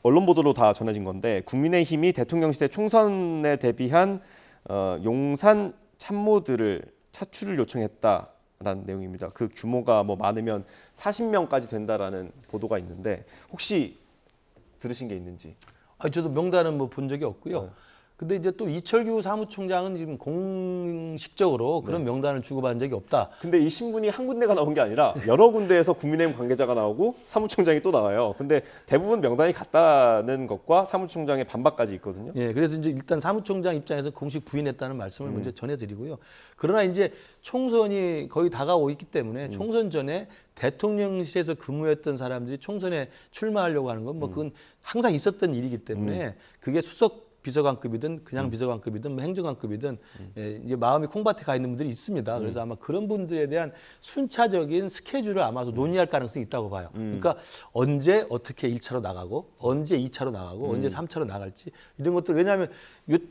언론 보도로 다 전해진 건데 국민의힘이 대통령실의 총선에 대비한 용산 참모들을 차출을 요청했다라는 내용입니다. 그 규모가 뭐 많으면 40명까지 된다라는 보도가 있는데 혹시 들으신 게 있는지? 저도 명단은 뭐 본 적이 없고요. 근데 이제 또 이철규 사무총장은 지금 공식적으로 그런 명단을 주고받은 적이 없다. 근데 이 신분이 한 군데가 나온 게 아니라 여러 군데에서 국민의힘 관계자가 나오고 사무총장이 또 나와요. 근데 대부분 명단이 같다는 것과 사무총장의 반박까지 있거든요. 예, 그래서 이제 일단 사무총장 입장에서 공식 부인했다는 말씀을 먼저 전해드리고요. 그러나 이제 총선이 거의 다가오고 있기 때문에 총선 전에 대통령실에서 근무했던 사람들이 총선에 출마하려고 하는 건 뭐 그건 항상 있었던 일이기 때문에 그게 수석 비서관급이든 그냥 비서관급이든 뭐 행정관급이든 예, 이제 마음이 콩밭에 가 있는 분들이 있습니다. 그래서 아마 그런 분들에 대한 순차적인 스케줄을 아마도 논의할 가능성이 있다고 봐요. 그러니까 언제 어떻게 1차로 나가고 언제 2차로 나가고 언제 3차로 나갈지 이런 것들 왜냐하면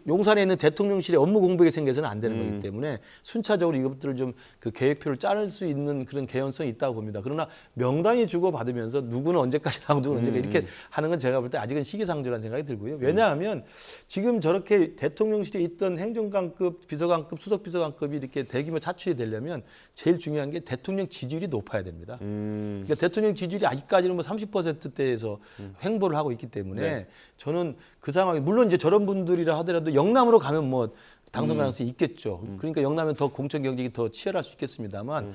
용산에 있는 대통령실에 업무 공백이 생겨서는 안 되는 거기 때문에 순차적으로 이것들을 좀 그 계획표를 짜낼 수 있는 그런 개연성이 있다고 봅니다. 그러나 명단이 주고받으면서 누구는 언제까지 나오고 누구는 언제까지 이렇게 하는 건 제가 볼 때 아직은 시기상조라는 생각이 들고요. 왜냐하면 지금 저렇게 대통령실에 있던 행정관급, 비서관급, 수석비서관급이 이렇게 대규모 차출이 되려면 제일 중요한 게 대통령 지지율이 높아야 됩니다. 그러니까 대통령 지지율이 아직까지는 뭐 30%대에서 횡보를 하고 있기 때문에 저는 그 상황이 물론 이제 저런 분들이라 하더라도 영남으로 가면 뭐 당선 가능성이 있겠죠. 그러니까 영남은 더 공천 경쟁이 더 치열할 수 있겠습니다만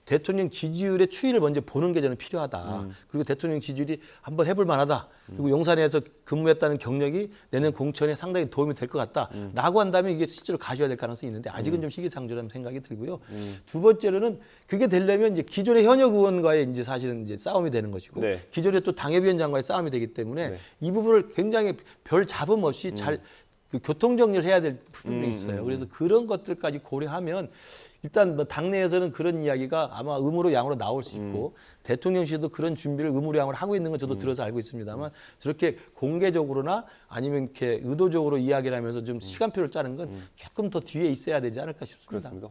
대통령 지지율의 추이를 먼저 보는 게 저는 필요하다. 그리고 대통령 지지율이 한번 해볼 만하다. 그리고 용산에서 근무했다는 경력이 내년 공천에 상당히 도움이 될 것 같다. 라고 한다면 이게 실제로 가셔야 될 가능성이 있는데 아직은 좀 시기상조라는 생각이 들고요. 두 번째로는 그게 되려면 이제 기존의 현역 의원과의 이제 사실은 이제 싸움이 되는 것이고 네. 기존의 또 당협위원장과의 싸움이 되기 때문에 이 부분을 굉장히 별 잡음 없이 잘 그 교통 정리를 해야 될 부분이 있어요. 그래서 그런 것들까지 고려하면 일단 뭐 당내에서는 그런 이야기가 아마 의무로 양으로 나올 수 있고 대통령실도 그런 준비를 의무로 양으로 하고 있는 건 저도 들어서 알고 있습니다만 저렇게 공개적으로나 아니면 이렇게 의도적으로 이야기를 하면서 좀 시간표를 짜는 건 조금 더 뒤에 있어야 되지 않을까 싶습니다. 그렇습니다.